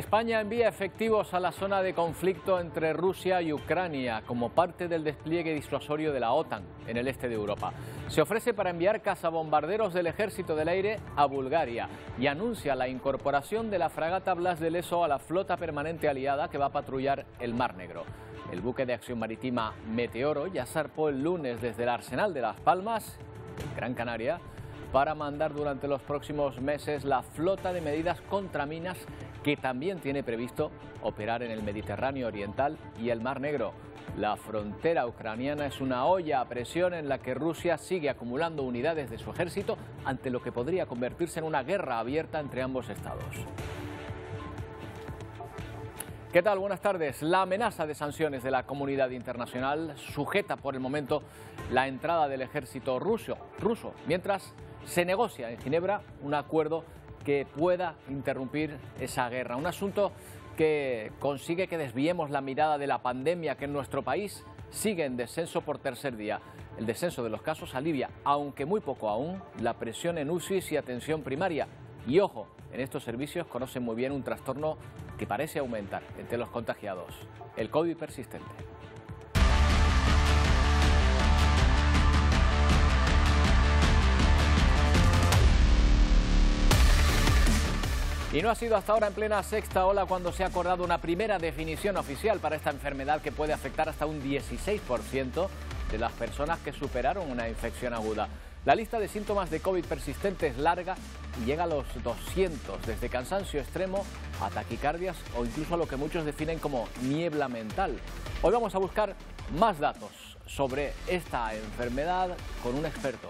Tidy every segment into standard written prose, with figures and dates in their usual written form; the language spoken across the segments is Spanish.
España envía efectivos a la zona de conflicto entre Rusia y Ucrania como parte del despliegue disuasorio de la OTAN en el este de Europa. Se ofrece para enviar cazabombarderos del Ejército del Aire a Bulgaria y anuncia la incorporación de la fragata Blas de Lezo a la flota permanente aliada que va a patrullar el Mar Negro. El buque de acción marítima Meteoro ya zarpó el lunes desde el Arsenal de Las Palmas, en Gran Canaria, para mandar durante los próximos meses la flota de medidas contra minas que también tiene previsto operar en el Mediterráneo Oriental y el Mar Negro. La frontera ucraniana es una olla a presión en la que Rusia sigue acumulando unidades de su ejército ante lo que podría convertirse en una guerra abierta entre ambos estados. ¿Qué tal? Buenas tardes. La amenaza de sanciones de la comunidad internacional sujeta por el momento la entrada del ejército ruso, mientras se negocia en Ginebra un acuerdo que pueda interrumpir esa guerra. Un asunto que consigue que desviemos la mirada de la pandemia que en nuestro país sigue en descenso por tercer día. El descenso de los casos alivia, aunque muy poco aún, la presión en UCIs y atención primaria. Y ojo, en estos servicios conocen muy bien un trastorno que parece aumentar entre los contagiados, el COVID persistente. Y no ha sido hasta ahora en plena sexta ola cuando se ha acordado una primera definición oficial para esta enfermedad que puede afectar hasta un 16% de las personas que superaron una infección aguda. La lista de síntomas de COVID persistente es larga y llega a los 200, desde cansancio extremo a taquicardias o incluso a lo que muchos definen como niebla mental. Hoy vamos a buscar más datos sobre esta enfermedad con un experto.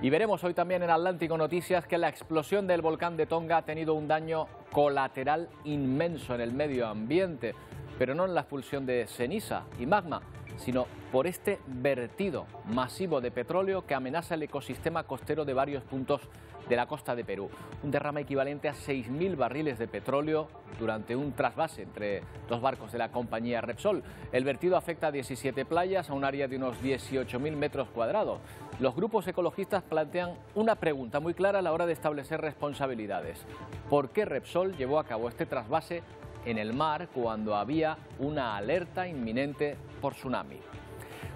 Y veremos hoy también en Atlántico Noticias que la explosión del volcán de Tonga ha tenido un daño colateral inmenso en el medio ambiente, pero no en la expulsión de ceniza y magma, sino por este vertido masivo de petróleo que amenaza el ecosistema costero de varios puntos de la costa de Perú. Un derrame equivalente a 6.000 barriles de petróleo durante un trasvase entre dos barcos de la compañía Repsol. El vertido afecta a 17 playas, a un área de unos 18.000 metros cuadrados. Los grupos ecologistas plantean una pregunta muy clara a la hora de establecer responsabilidades. ¿Por qué Repsol llevó a cabo este trasvase en el mar cuando había una alerta inminente por tsunami?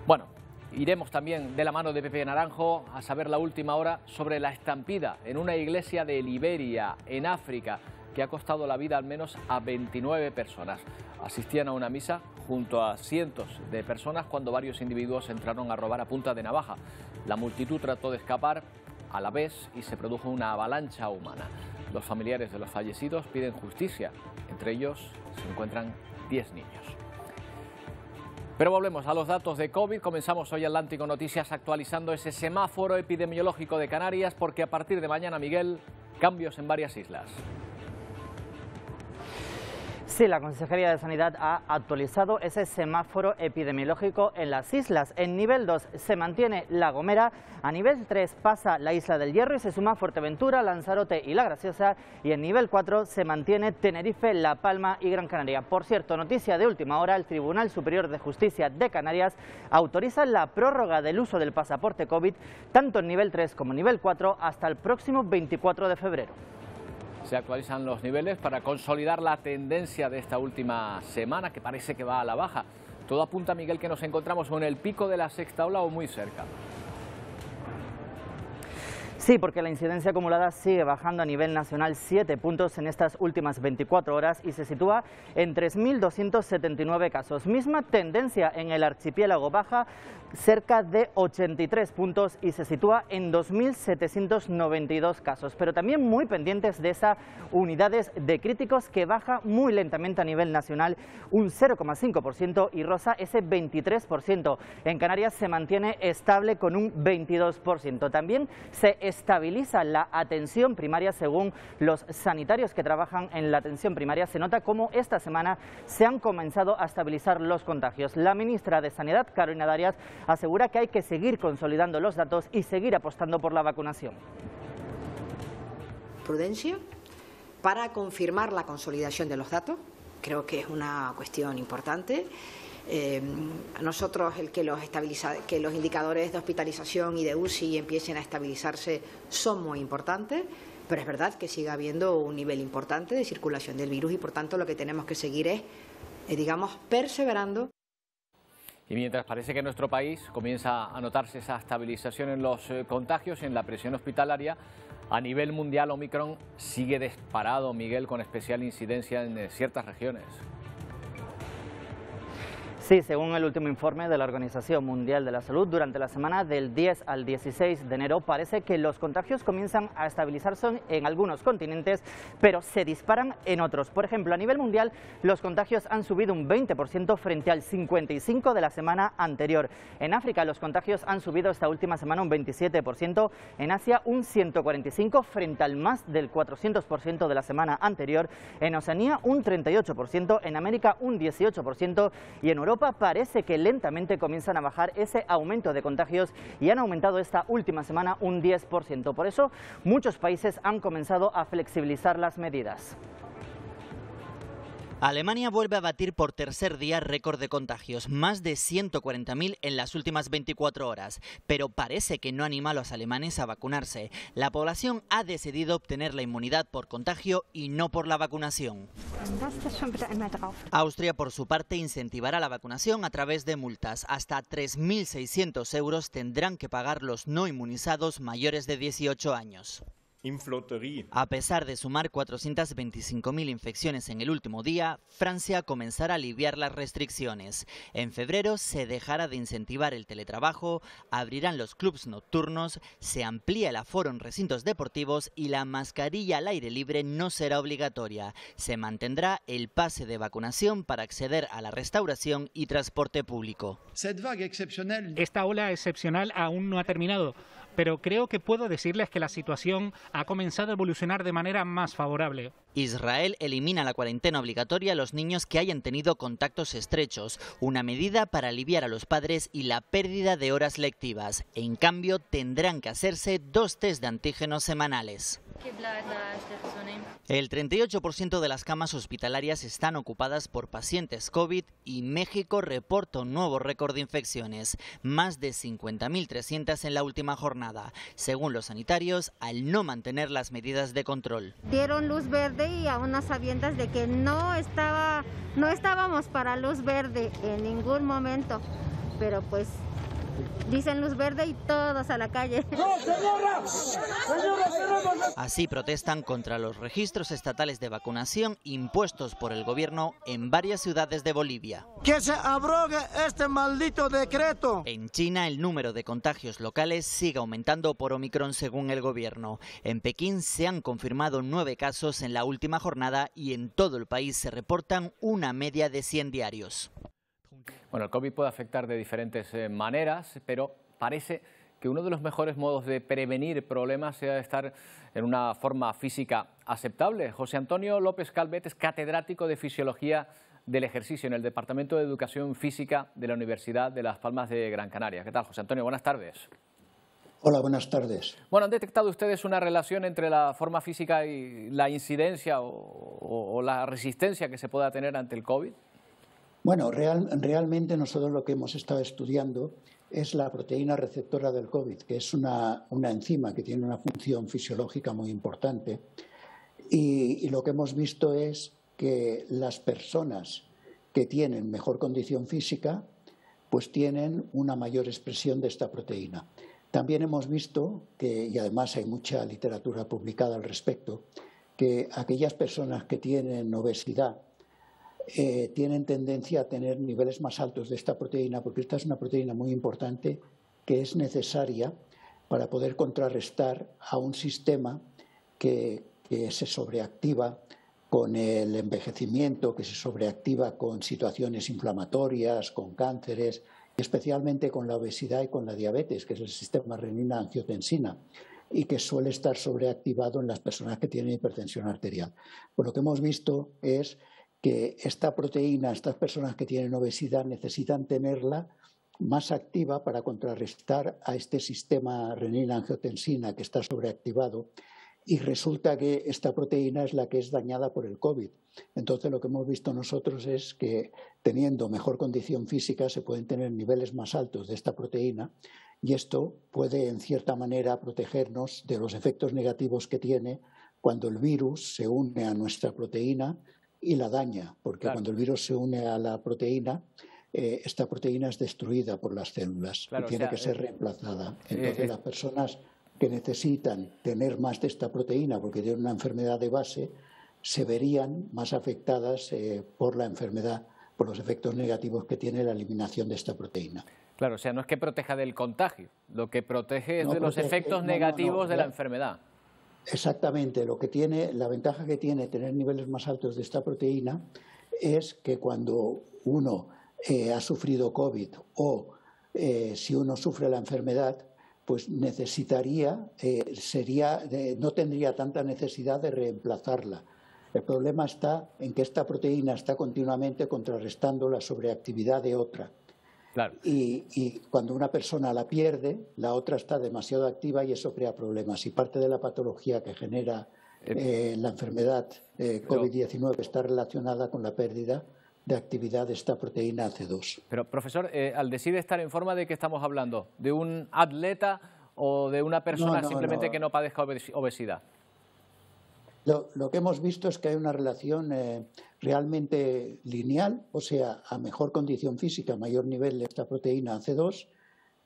Bueno, iremos también de la mano de Pepe Naranjo a saber la última hora sobre la estampida en una iglesia de Liberia, en África, que ha costado la vida al menos a 29 personas. Asistían a una misa junto a cientos de personas cuando varios individuos entraron a robar a punta de navaja. La multitud trató de escapar a la vez y se produjo una avalancha humana. Los familiares de los fallecidos piden justicia. Entre ellos se encuentran 10 niños. Pero volvemos a los datos de COVID. Comenzamos hoy Atlántico Noticias actualizando ese semáforo epidemiológico de Canarias porque a partir de mañana, Miguel, cambios en varias islas. Sí, la Consejería de Sanidad ha actualizado ese semáforo epidemiológico en las islas. En nivel 2 se mantiene La Gomera, a nivel 3 pasa la Isla del Hierro y se suma Fuerteventura, Lanzarote y La Graciosa, y en nivel 4 se mantiene Tenerife, La Palma y Gran Canaria. Por cierto, noticia de última hora, el Tribunal Superior de Justicia de Canarias autoriza la prórroga del uso del pasaporte COVID tanto en nivel 3 como en nivel 4 hasta el próximo 24 de febrero. Se actualizan los niveles para consolidar la tendencia de esta última semana, que parece que va a la baja. Todo apunta, Miguel, que nos encontramos en el pico de la sexta ola o muy cerca. Sí, porque la incidencia acumulada sigue bajando a nivel nacional 7 puntos en estas últimas 24 horas y se sitúa en 3.279 casos. Misma tendencia en el archipiélago, baja cerca de 83 puntos y se sitúa en 2.792 casos. Pero también muy pendientes de esas unidades de críticos que baja muy lentamente a nivel nacional, un 0,5% y roza ese 23%. En Canarias se mantiene estable con un 22%. También se estabiliza la atención primaria según los sanitarios que trabajan en la atención primaria. Se nota cómo esta semana se han comenzado a estabilizar los contagios. La ministra de Sanidad, Carolina Darias, asegura que hay que seguir consolidando los datos y seguir apostando por la vacunación. Prudencia, para confirmar la consolidación de los datos. Creo que es una cuestión importante. A nosotros el que los indicadores de hospitalización y de UCI empiecen a estabilizarse son muy importantes, pero es verdad que sigue habiendo un nivel importante de circulación del virus y, por tanto, lo que tenemos que seguir es, digamos, perseverando. Y mientras parece que en nuestro país comienza a notarse esa estabilización en los contagios y en la presión hospitalaria, a nivel mundial Omicron sigue disparado, Miguel, con especial incidencia en ciertas regiones. Sí, según el último informe de la Organización Mundial de la Salud, durante la semana del 10 al 16 de enero parece que los contagios comienzan a estabilizarse en algunos continentes, pero se disparan en otros. Por ejemplo, a nivel mundial, los contagios han subido un 20% frente al 55% de la semana anterior. En África, los contagios han subido esta última semana un 27%, en Asia un 145% frente al más del 400% de la semana anterior, en Oceanía un 38%, en América un 18% y en Europa parece que lentamente comienzan a bajar ese aumento de contagios y han aumentado esta última semana un 10%. Por eso, muchos países han comenzado a flexibilizar las medidas. Alemania vuelve a batir por tercer día récord de contagios, más de 140.000 en las últimas 24 horas, pero parece que no anima a los alemanes a vacunarse. La población ha decidido obtener la inmunidad por contagio y no por la vacunación. Austria, por su parte, incentivará la vacunación a través de multas. Hasta 3.600 euros tendrán que pagar los no inmunizados mayores de 18 años. A pesar de sumar 425.000 infecciones en el último día, Francia comenzará a aliviar las restricciones. En febrero se dejará de incentivar el teletrabajo, abrirán los clubs nocturnos, se amplía el aforo en recintos deportivos y la mascarilla al aire libre no será obligatoria. Se mantendrá el pase de vacunación para acceder a la restauración y transporte público. Esta ola excepcional aún no ha terminado, pero creo que puedo decirles que la situación ha comenzado a evolucionar de manera más favorable. Israel elimina la cuarentena obligatoria a los niños que hayan tenido contactos estrechos, una medida para aliviar a los padres y la pérdida de horas lectivas. En cambio, tendrán que hacerse 2 test de antígenos semanales. El 38% de las camas hospitalarias están ocupadas por pacientes COVID y México reporta un nuevo récord de infecciones, más de 50.300 en la última jornada, según los sanitarios, al no mantener las medidas de control. Dieron luz verde y a unas sabiendas de que no estábamos para luz verde en ningún momento, pero pues dicen luz verde y todos a la calle. ¡No, señora! Así protestan contra los registros estatales de vacunación impuestos por el gobierno en varias ciudades de Bolivia. ¡Que se abrogue este maldito decreto! En China, el número de contagios locales sigue aumentando por Omicron según el gobierno. En Pekín se han confirmado 9 casos en la última jornada y en todo el país se reportan una media de 100 diarios. Bueno, el COVID puede afectar de diferentes maneras, pero parece que uno de los mejores modos de prevenir problemas sea estar en una forma física aceptable. José Antonio López Calvet es catedrático de Fisiología del Ejercicio en el Departamento de Educación Física de la Universidad de Las Palmas de Gran Canaria. ¿Qué tal, José Antonio? Buenas tardes. Hola, buenas tardes. Bueno, ¿han detectado ustedes una relación entre la forma física y la incidencia o la resistencia que se pueda tener ante el COVID? Bueno, realmente nosotros lo que hemos estado estudiando es la proteína receptora del COVID, que es una enzima que tiene una función fisiológica muy importante. Y lo que hemos visto es que las personas que tienen mejor condición física, pues tienen una mayor expresión de esta proteína. También hemos visto que, y además hay mucha literatura publicada al respecto, que aquellas personas que tienen obesidad tienen tendencia a tener niveles más altos de esta proteína, porque esta es una proteína muy importante que es necesaria para poder contrarrestar a un sistema que se sobreactiva con el envejecimiento, que se sobreactiva con situaciones inflamatorias, con cánceres, especialmente con la obesidad y con la diabetes, que es el sistema renina-angiotensina, y que suele estar sobreactivado en las personas que tienen hipertensión arterial. Pues lo que hemos visto es que esta proteína, estas personas que tienen obesidad necesitan tenerla más activa para contrarrestar a este sistema renina-angiotensina que está sobreactivado y resulta que esta proteína es la que es dañada por el COVID. Entonces lo que hemos visto nosotros es que teniendo mejor condición física se pueden tener niveles más altos de esta proteína y esto puede en cierta manera protegernos de los efectos negativos que tiene cuando el virus se une a nuestra proteína y la daña, porque claro, cuando el virus se une a la proteína, esta proteína es destruida por las células claro, y tiene que ser reemplazada. Entonces las personas que necesitan tener más de esta proteína porque tienen una enfermedad de base se verían más afectadas por la enfermedad, por los efectos negativos que tiene la eliminación de esta proteína. Claro, o sea, no es que proteja del contagio, lo que protege es de los efectos negativos de la enfermedad. Exactamente, lo que tiene, la ventaja que tiene tener niveles más altos de esta proteína es que cuando uno ha sufrido COVID o si uno sufre la enfermedad, pues necesitaría, no tendría tanta necesidad de reemplazarla. El problema está en que esta proteína está continuamente contrarrestando la sobreactividad de otra. Claro. Y cuando una persona la pierde, la otra está demasiado activa y eso crea problemas. Y parte de la patología que genera la enfermedad COVID-19 está relacionada con la pérdida de actividad de esta proteína AC2. Pero, profesor, al decir estar en forma, ¿de qué estamos hablando? ¿De un atleta o de una persona simplemente que no padezca obesidad? Lo que hemos visto es que hay una relación realmente lineal, o sea, a mejor condición física, mayor nivel de esta proteína AC2,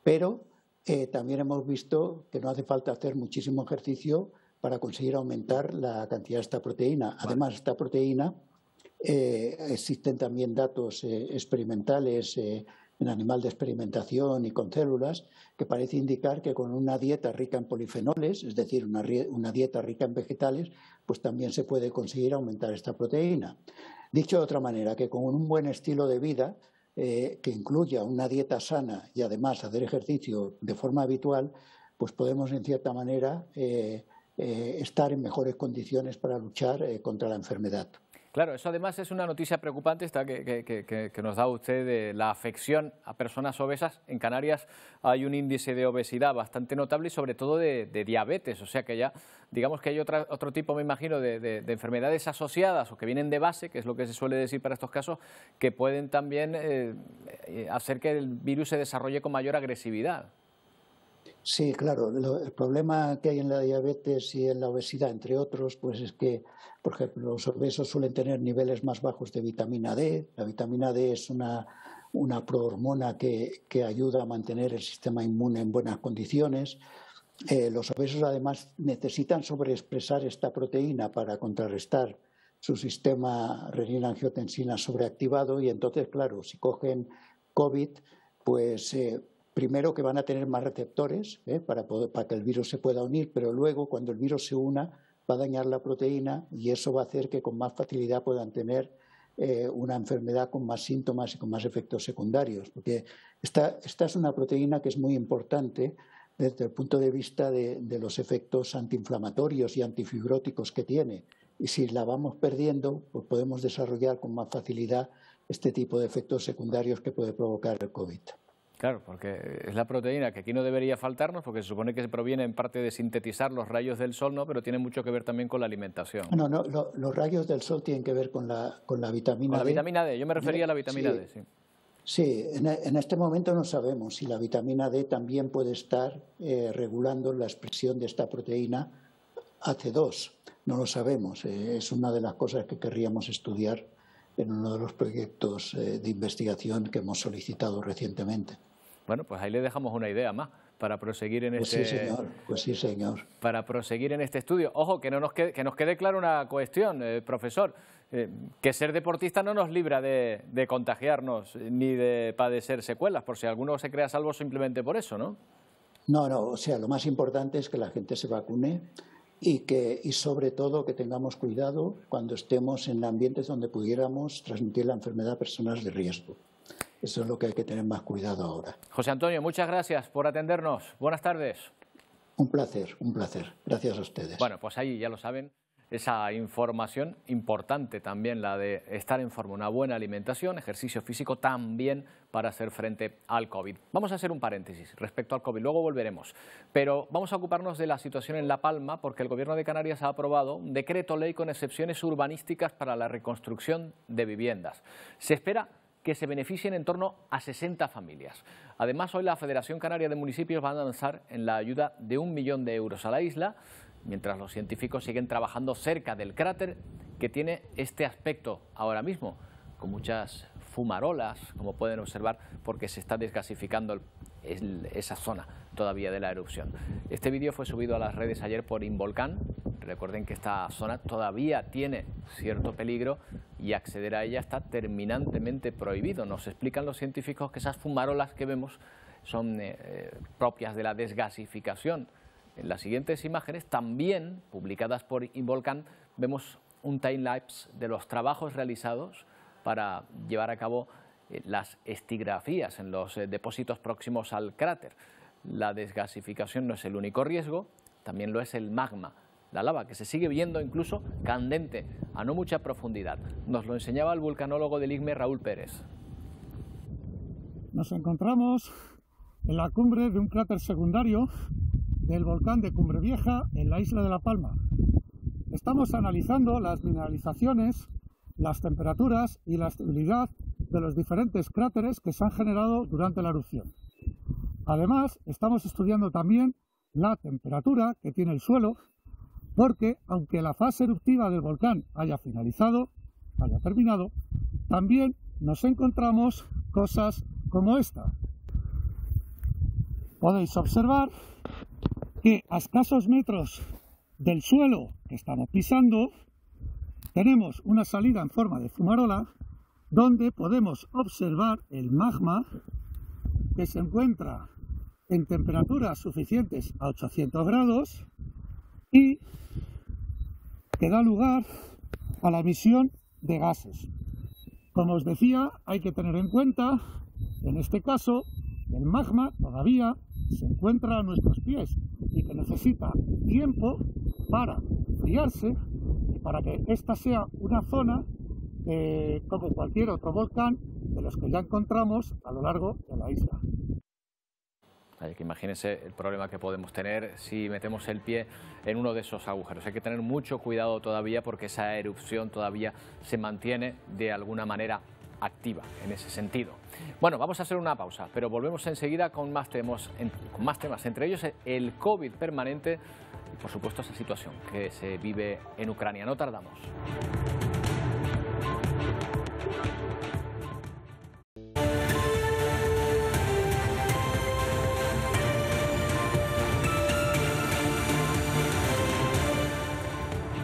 pero también hemos visto que no hace falta hacer muchísimo ejercicio para conseguir aumentar la cantidad de esta proteína. Además, esta proteína, existen también datos experimentales en animal de experimentación y con células que parece indicar que con una dieta rica en polifenoles, es decir, una dieta rica en vegetales, pues también se puede conseguir aumentar esta proteína. Dicho de otra manera, que con un buen estilo de vida que incluya una dieta sana y además hacer ejercicio de forma habitual, pues podemos en cierta manera estar en mejores condiciones para luchar contra la enfermedad. Claro, eso además es una noticia preocupante esta que nos da usted de la afección a personas obesas. En Canarias hay un índice de obesidad bastante notable y sobre todo de diabetes, o sea que ya digamos que hay otro tipo, me imagino, de enfermedades asociadas o que vienen de base, que es lo que se suele decir para estos casos, que pueden también hacer que el virus se desarrolle con mayor agresividad. Sí, claro. El problema que hay en la diabetes y en la obesidad, entre otros, pues es que, por ejemplo, los obesos suelen tener niveles más bajos de vitamina D. La vitamina D es una prohormona que ayuda a mantener el sistema inmune en buenas condiciones. Los obesos, además, necesitan sobreexpresar esta proteína para contrarrestar su sistema renina-angiotensina sobreactivado y entonces, claro, si cogen COVID, pues primero que van a tener más receptores para que el virus se pueda unir, pero luego cuando el virus se una va a dañar la proteína y eso va a hacer que con más facilidad puedan tener una enfermedad con más síntomas y con más efectos secundarios. Porque esta es una proteína que es muy importante desde el punto de vista de los efectos antiinflamatorios y antifibróticos que tiene. Y si la vamos perdiendo, pues podemos desarrollar con más facilidad este tipo de efectos secundarios que puede provocar el COVID. Claro, porque es la proteína que aquí no debería faltarnos, porque se supone que se proviene en parte de sintetizar los rayos del sol, ¿no? Pero tiene mucho que ver también con la alimentación. No, los rayos del sol tienen que ver con la vitamina D. Con la vitamina D, yo me refería a la vitamina D, sí. Sí, en este momento no sabemos si la vitamina D también puede estar regulando la expresión de esta proteína AC2. No lo sabemos, es una de las cosas que querríamos estudiar en uno de los proyectos de investigación que hemos solicitado recientemente. Bueno, pues ahí le dejamos una idea más para proseguir en Pues sí, señor. Para proseguir en este estudio. Ojo, que nos quede clara una cuestión, profesor, que ser deportista no nos libra de contagiarnos ni de padecer secuelas, por si alguno se crea salvo simplemente por eso, ¿no? No, o sea, lo más importante es que la gente se vacune y sobre todo que tengamos cuidado cuando estemos en ambientes donde pudiéramos transmitir la enfermedad a personas de riesgo. Eso es lo que hay que tener más cuidado ahora. José Antonio, muchas gracias por atendernos. Buenas tardes. Un placer. Gracias a ustedes. Bueno, pues ahí ya lo saben. esa información importante también, la de estar en forma, una buena alimentación, ejercicio físico también para hacer frente al COVID. Vamos a hacer un paréntesis respecto al COVID, luego volveremos, pero vamos a ocuparnos de la situación en La Palma porque el Gobierno de Canarias ha aprobado un decreto ley con excepciones urbanísticas para la reconstrucción de viviendas. Se espera que se beneficien en torno a 60 familias. Además, hoy la Federación Canaria de Municipios va a avanzar en la ayuda de 1 millón de euros a la isla, mientras los científicos siguen trabajando cerca del cráter que tiene este aspecto ahora mismo, con muchas fumarolas, como pueden observar, porque se está desgasificando esa zona todavía de la erupción. Este vídeo fue subido a las redes ayer por Involcán. Recuerden que esta zona todavía tiene cierto peligro y acceder a ella está terminantemente prohibido. Nos explican los científicos que esas fumarolas que vemos son propias de la desgasificación. En las siguientes imágenes, también publicadas por Involcán, vemos un time-lapse de los trabajos realizados para llevar a cabo las estigrafías en los depósitos próximos al cráter. La desgasificación no es el único riesgo, también lo es el magma, la lava, que se sigue viendo incluso candente a no mucha profundidad. Nos lo enseñaba el vulcanólogo del IGME, Raúl Pérez. Nos encontramos en la cumbre de un cráter secundario del volcán de Cumbre Vieja en la isla de La Palma. Estamos analizando las mineralizaciones, las temperaturas y la estabilidad de los diferentes cráteres que se han generado durante la erupción. Además, estamos estudiando también la temperatura que tiene el suelo, porque aunque la fase eruptiva del volcán haya terminado, también nos encontramos cosas como esta. Podéis observar que a escasos metros del suelo que estamos pisando tenemos una salida en forma de fumarola donde podemos observar el magma que se encuentra en temperaturas suficientes a 800 grados y que da lugar a la emisión de gases. Como os decía, hay que tener en cuenta, en este caso, que el magma todavía se encuentra a nuestros pies y que necesita tiempo para enfriarse y para que esta sea una zona como cualquier otro volcán de los que ya encontramos a lo largo de la isla. Hay que imagínense el problema que podemos tener si metemos el pie en uno de esos agujeros. Hay que tener mucho cuidado todavía porque esa erupción todavía se mantiene de alguna manera activa en ese sentido. Bueno, vamos a hacer una pausa, pero volvemos enseguida con más temas, entre ellos el COVID permanente y por supuesto esa situación que se vive en Ucrania. No tardamos.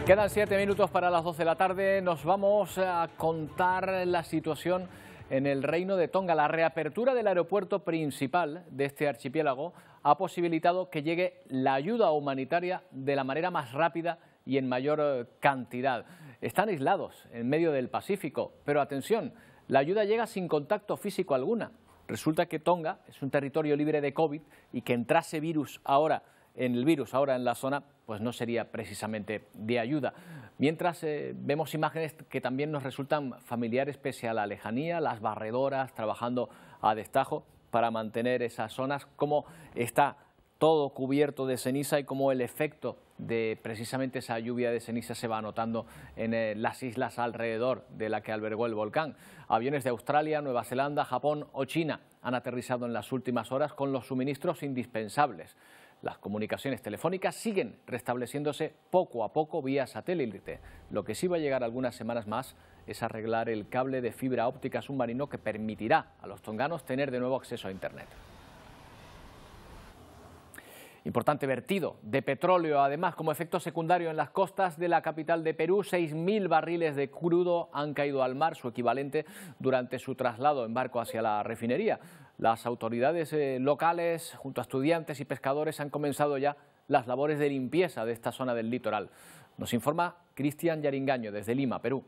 Quedan 7 minutos para las 12 de la tarde. Nos vamos a contar la situación en el Reino de Tonga. La reapertura del aeropuerto principal de este archipiélago ha posibilitado que llegue la ayuda humanitaria de la manera más rápida y en mayor cantidad. Están aislados en medio del Pacífico, pero atención, la ayuda llega sin contacto físico alguna. Resulta que Tonga es un territorio libre de COVID y que entrase virus ahora en la zona, pues no sería precisamente de ayuda. Mientras vemos imágenes que también nos resultan familiares pese a la lejanía, las barredoras trabajando a destajo para mantener esas zonas, cómo está todo cubierto de ceniza y cómo el efecto de precisamente esa lluvia de ceniza se va notando en las islas alrededor de la que albergó el volcán. Aviones de Australia, Nueva Zelanda, Japón o China han aterrizado en las últimas horas con los suministros indispensables. Las comunicaciones telefónicas siguen restableciéndose poco a poco vía satélite. Lo que sí va a llegar algunas semanas más es arreglar el cable de fibra óptica submarino que permitirá a los tonganos tener de nuevo acceso a Internet. Importante vertido de petróleo, además, como efecto secundario en las costas de la capital de Perú. 6.000 barriles de crudo han caído al mar, su equivalente, durante su traslado en barco hacia la refinería. Las autoridades locales, junto a estudiantes y pescadores, han comenzado ya las labores de limpieza de esta zona del litoral. Nos informa Cristian Yaringaño desde Lima, Perú.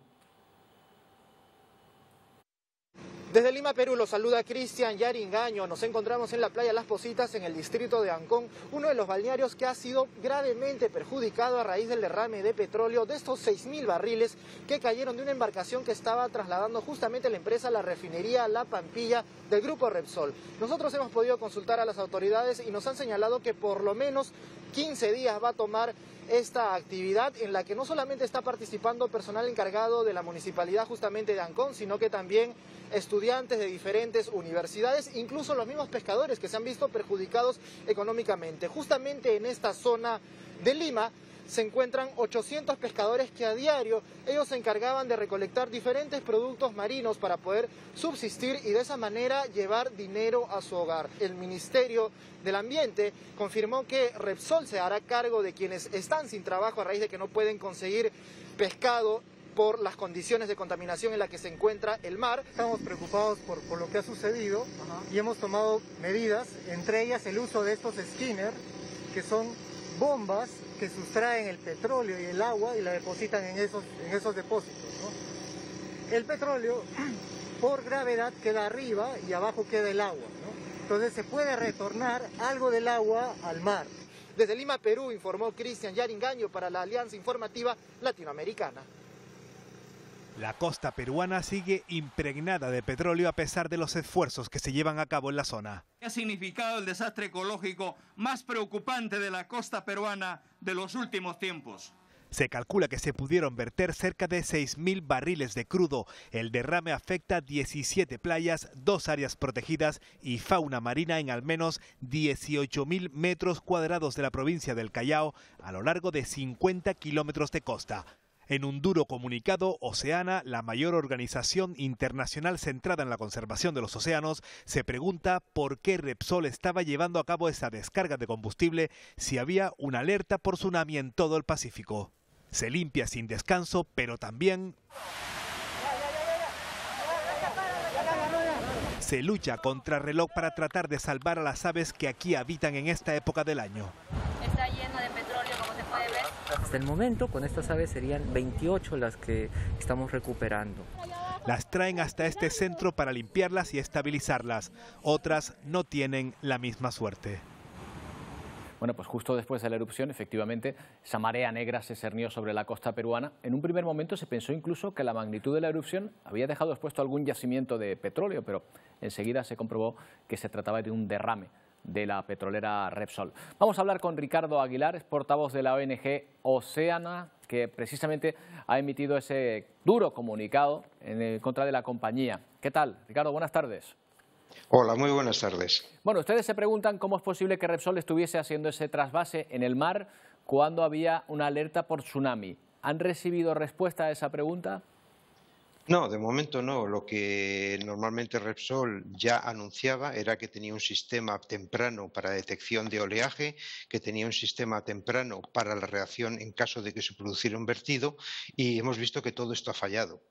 Desde Lima, Perú, los saluda Cristian Yaringaño. Nos encontramos en la playa Las Positas, en el distrito de Ancón, uno de los balnearios que ha sido gravemente perjudicado a raíz del derrame de petróleo de estos 6.000 barriles que cayeron de una embarcación que estaba trasladando justamente la empresa, la refinería La Pampilla del grupo Repsol. Nosotros hemos podido consultar a las autoridades y nos han señalado que por lo menos 15 días va a tomar esta actividad, en la que no solamente está participando personal encargado de la municipalidad justamente de Ancón, sino que también estudiantes de diferentes universidades, incluso los mismos pescadores que se han visto perjudicados económicamente. Justamente en esta zona de Lima se encuentran 800 pescadores que a diario ellos se encargaban de recolectar diferentes productos marinos para poder subsistir y de esa manera llevar dinero a su hogar. El Ministerio del Ambiente confirmó que Repsol se hará cargo de quienes están sin trabajo a raíz de que no pueden conseguir pescado por las condiciones de contaminación en la que se encuentra el mar. Estamos preocupados por lo que ha sucedido y hemos tomado medidas, entre ellas el uso de estos skinners, que son bombas que sustraen el petróleo y el agua y la depositan en esos depósitos, ¿no? El petróleo, por gravedad, queda arriba y abajo queda el agua, ¿no? Entonces se puede retornar algo del agua al mar. Desde Lima, Perú, informó Cristian Yaringaño para la Alianza Informativa Latinoamericana. La costa peruana sigue impregnada de petróleo a pesar de los esfuerzos que se llevan a cabo en la zona. Ha significado el desastre ecológico más preocupante de la costa peruana de los últimos tiempos. Se calcula que se pudieron verter cerca de 6.000 barriles de crudo. El derrame afecta 17 playas, 2 áreas protegidas y fauna marina en al menos 18.000 metros cuadrados de la provincia del Callao a lo largo de 50 kilómetros de costa. En un duro comunicado, Oceana, la mayor organización internacional centrada en la conservación de los océanos, se pregunta por qué Repsol estaba llevando a cabo esa descarga de combustible si había una alerta por tsunami en todo el Pacífico. Se limpia sin descanso, pero también se lucha contra reloj para tratar de salvar a las aves que aquí habitan en esta época del año. Está lleno de petróleo, como se puede ver. Hasta el momento, con estas aves serían 28 las que estamos recuperando. Las traen hasta este centro para limpiarlas y estabilizarlas. Otras no tienen la misma suerte. Bueno, pues justo después de la erupción, efectivamente, esa marea negra se cernió sobre la costa peruana. En un primer momento se pensó incluso que la magnitud de la erupción había dejado expuesto algún yacimiento de petróleo, pero enseguida se comprobó que se trataba de un derrame de la petrolera Repsol. Vamos a hablar con Ricardo Aguilar, es portavoz de la ONG Oceana, que precisamente ha emitido ese duro comunicado en contra de la compañía. ¿Qué tal, Ricardo? Buenas tardes. Hola, muy buenas tardes. Bueno, ustedes se preguntan cómo es posible que Repsol estuviese haciendo ese trasvase en el mar cuando había una alerta por tsunami. ¿Han recibido respuesta a esa pregunta? No, de momento no. Lo que normalmente Repsol ya anunciaba era que tenía un sistema temprano para detección de oleaje, que tenía un sistema temprano para la reacción en caso de que se produciera un vertido, y hemos visto que todo esto ha fallado.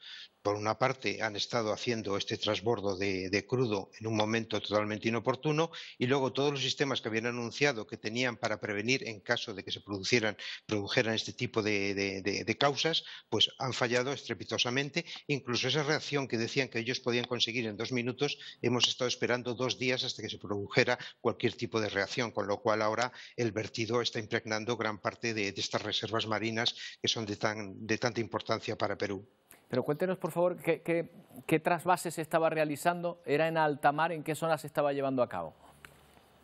Por una parte, han estado haciendo este transbordo de crudo en un momento totalmente inoportuno, y luego todos los sistemas que habían anunciado que tenían para prevenir en caso de que se produjeran este tipo de causas, pues han fallado estrepitosamente. Incluso esa reacción que decían que ellos podían conseguir en 2 minutos, hemos estado esperando 2 días hasta que se produjera cualquier tipo de reacción, con lo cual ahora el vertido está impregnando gran parte de estas reservas marinas que son de tanta importancia para Perú. Pero cuéntenos, por favor, ¿qué trasvase se estaba realizando? ¿Era en alta mar? ¿En qué zona se estaba llevando a cabo?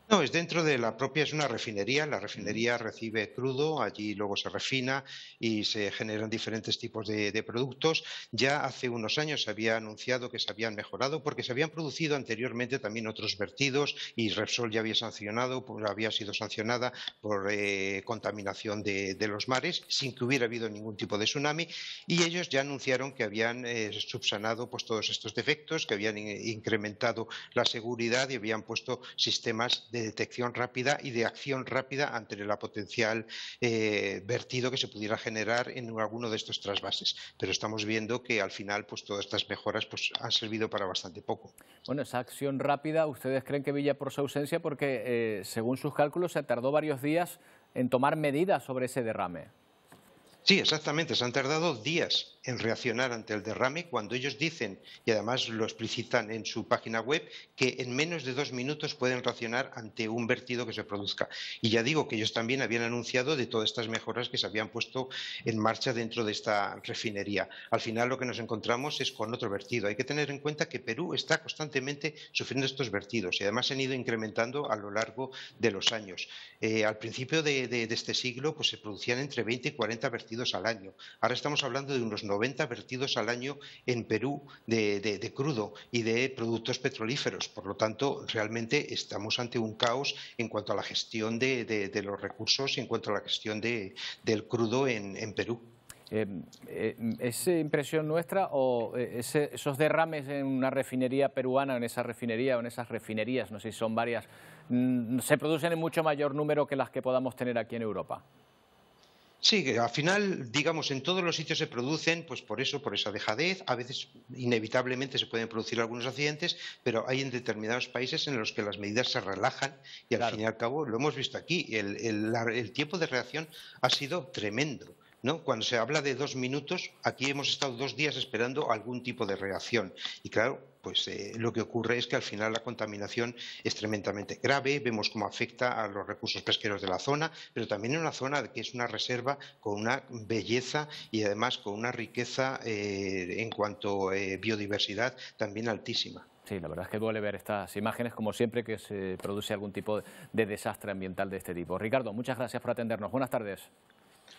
No, es dentro de la propia, es una refinería. La refinería recibe crudo, allí luego se refina y se generan diferentes tipos de productos. Ya hace unos años se había anunciado que se habían mejorado porque se habían producido anteriormente también otros vertidos y Repsol ya había sido sancionada por contaminación de los mares sin que hubiera habido ningún tipo de tsunami, y ellos ya anunciaron que habían subsanado pues todos estos defectos, que habían incrementado la seguridad y habían puesto sistemas de detección rápida y de acción rápida ante la potencial vertido que se pudiera generar en alguno de estos trasvases. Pero estamos viendo que al final pues todas estas mejoras pues han servido para bastante poco. Bueno, esa acción rápida, ¿ustedes creen que brilla por su ausencia? Porque según sus cálculos se tardó varios días en tomar medidas sobre ese derrame. Sí, exactamente, se han tardado días en reaccionar ante el derrame cuando ellos dicen, y además lo explicitan en su página web, que en menos de 2 minutos pueden reaccionar ante un vertido que se produzca. Y ya digo que ellos también habían anunciado de todas estas mejoras que se habían puesto en marcha dentro de esta refinería. Al final lo que nos encontramos es con otro vertido. Hay que tener en cuenta que Perú está constantemente sufriendo estos vertidos y además se han ido incrementando a lo largo de los años. Al principio de este siglo pues se producían entre 20 y 40 vertidos al año. Ahora estamos hablando de unos 90 vertidos al año en Perú de crudo y de productos petrolíferos. Por lo tanto, realmente estamos ante un caos en cuanto a la gestión de los recursos y en cuanto a la gestión del crudo en Perú. ¿Es impresión nuestra o esos derrames en una refinería peruana, en esa refinería o en esas refinerías, no sé si son varias, se producen en mucho mayor número que las que podamos tener aquí en Europa? Sí, que al final, digamos, en todos los sitios se producen, pues por esa dejadez, a veces inevitablemente se pueden producir algunos accidentes, pero hay en determinados países en los que las medidas se relajan y al fin y al cabo, lo hemos visto aquí, el tiempo de reacción ha sido tremendo, ¿no? Cuando se habla de 2 minutos, aquí hemos estado 2 días esperando algún tipo de reacción y claro, pues lo que ocurre es que al final la contaminación es tremendamente grave, vemos cómo afecta a los recursos pesqueros de la zona, pero también en una zona que es una reserva con una belleza y además con una riqueza en cuanto a biodiversidad también altísima. Sí, la verdad es que duele ver estas imágenes, como siempre que se produce algún tipo de desastre ambiental de este tipo. Ricardo, muchas gracias por atendernos. Buenas tardes.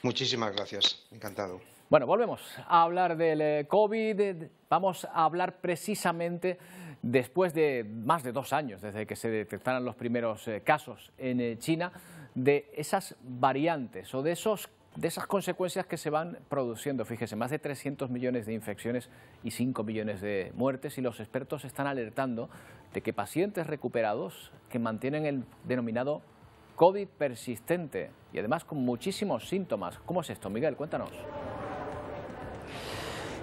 Muchísimas gracias, encantado. Bueno, volvemos a hablar del COVID. Vamos a hablar precisamente después de más de 2 años, desde que se detectaran los primeros casos en China, de esas variantes o de esas consecuencias que se van produciendo. Fíjese, más de 300 millones de infecciones y 5 millones de muertes, y los expertos están alertando de que pacientes recuperados que mantienen el denominado COVID persistente y además con muchísimos síntomas. ¿Cómo es esto, Miguel? Cuéntanos.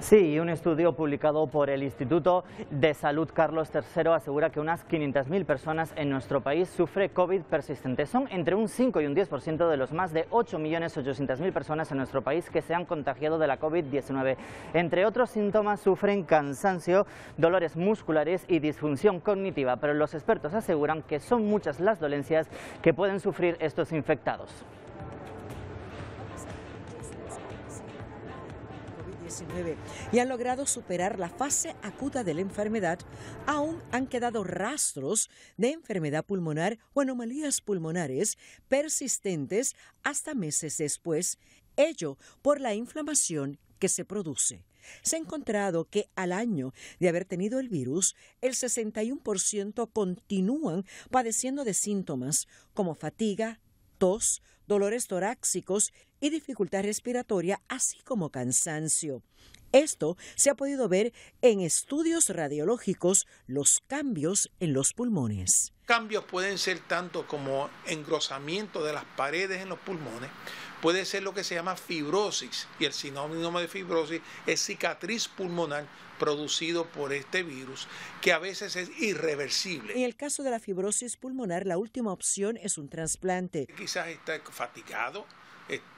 Sí, un estudio publicado por el Instituto de Salud Carlos III asegura que unas 500.000 personas en nuestro país sufren COVID persistente. Son entre un 5 y un 10% de los más de 8.800.000 personas en nuestro país que se han contagiado de la COVID-19. Entre otros síntomas sufren cansancio, dolores musculares y disfunción cognitiva, pero los expertos aseguran que son muchas las dolencias que pueden sufrir estos infectados. Y han logrado superar la fase aguda de la enfermedad, aún han quedado rastros de enfermedad pulmonar o anomalías pulmonares persistentes hasta meses después, ello por la inflamación que se produce. Se ha encontrado que al año de haber tenido el virus, el 61% continúan padeciendo de síntomas como fatiga, tos, dolores torácicos y dificultad respiratoria, así como cansancio. Esto se ha podido ver en estudios radiológicos, los cambios en los pulmones. Cambios pueden ser tanto como engrosamiento de las paredes en los pulmones, puede ser lo que se llama fibrosis, y el sinónimo de fibrosis es cicatriz pulmonar producido por este virus, que a veces es irreversible. En el caso de la fibrosis pulmonar, la última opción es un trasplante. Quizás está fatigado,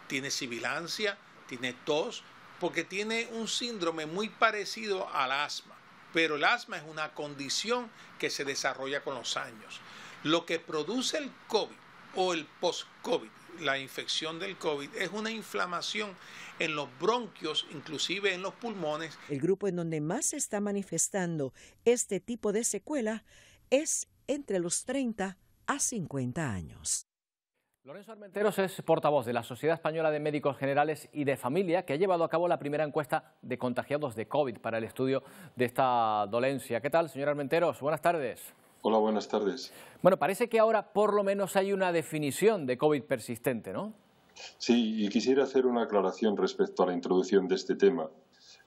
tiene sibilancia, tiene tos, porque tiene un síndrome muy parecido al asma, pero el asma es una condición que se desarrolla con los años. Lo que produce el COVID o el post-COVID, la infección del COVID, es una inflamación en los bronquios, inclusive en los pulmones. El grupo en donde más se está manifestando este tipo de secuela es entre los 30 a 50 años. Lorenzo Armenteros es portavoz de la Sociedad Española de Médicos Generales y de Familia, que ha llevado a cabo la primera encuesta de contagiados de COVID para el estudio de esta dolencia. ¿Qué tal, señor Armenteros? Buenas tardes. Hola, buenas tardes. Bueno, parece que ahora por lo menos hay una definición de COVID persistente, ¿no? Sí, y quisiera hacer una aclaración respecto a la introducción de este tema.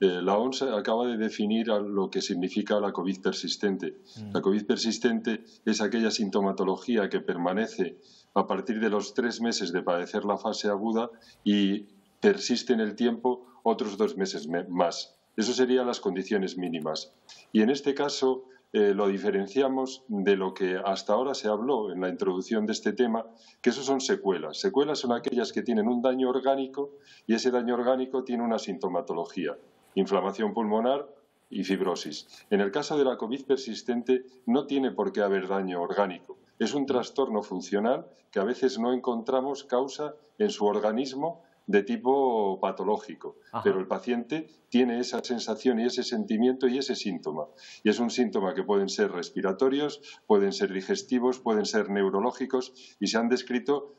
La OMS acaba de definir lo que significa la COVID persistente. La COVID persistente es aquella sintomatología que permanece a partir de los 3 meses de padecer la fase aguda y persiste en el tiempo otros 2 meses más. Eso serían las condiciones mínimas. Y en este caso lo diferenciamos de lo que hasta ahora se habló en la introducción de este tema, que eso son secuelas. Secuelas son aquellas que tienen un daño orgánico y ese daño orgánico tiene una sintomatología. inflamación pulmonar y fibrosis. En el caso de la COVID persistente no tiene por qué haber daño orgánico. Es un trastorno funcional que a veces no encontramos causa en su organismo de tipo patológico, pero el paciente tiene esa sensación y ese sentimiento y ese síntoma. Y es un síntoma que pueden ser respiratorios, pueden ser digestivos, pueden ser neurológicos y se han descrito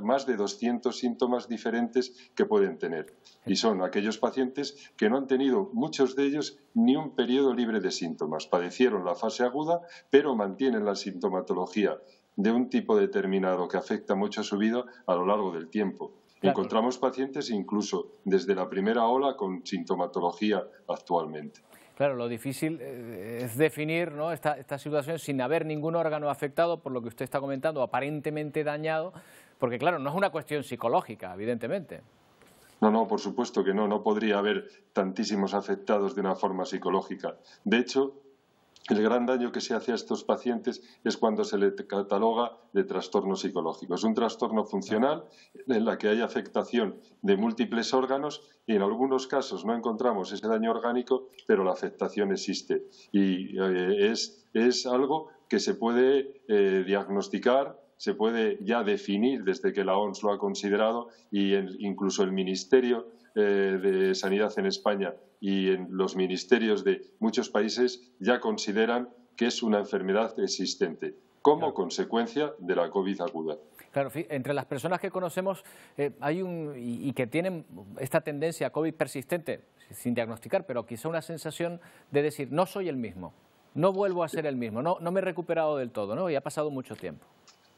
más de 200 síntomas diferentes que pueden tener. Y son aquellos pacientes que no han tenido, muchos de ellos, ni un periodo libre de síntomas. Padecieron la fase aguda, pero mantienen la sintomatología de un tipo determinado que afecta mucho a su vida a lo largo del tiempo. Claro. Encontramos pacientes incluso desde la primera ola con sintomatología actualmente. Claro, lo difícil es definir, ¿no?, esta situación sin haber ningún órgano afectado, por lo que usted está comentando, aparentemente dañado, porque claro, no es una cuestión psicológica, evidentemente. No, por supuesto que no, no podría haber tantísimos afectados de una forma psicológica. De hecho, el gran daño que se hace a estos pacientes es cuando se le cataloga de trastorno psicológico. Es un trastorno funcional en la que hay afectación de múltiples órganos y en algunos casos no encontramos ese daño orgánico, pero la afectación existe. Y es algo que se puede diagnosticar, se puede ya definir desde que la OMS lo ha considerado y incluso el Ministerio de Sanidad en España y en los ministerios de muchos países ya consideran que es una enfermedad existente como consecuencia de la COVID aguda. Claro, entre las personas que conocemos hay y que tienen esta tendencia a COVID persistente, sin diagnosticar, pero quizá una sensación de decir, no soy el mismo, no vuelvo a ser el mismo, no me he recuperado del todo, ¿no? Y ha pasado mucho tiempo.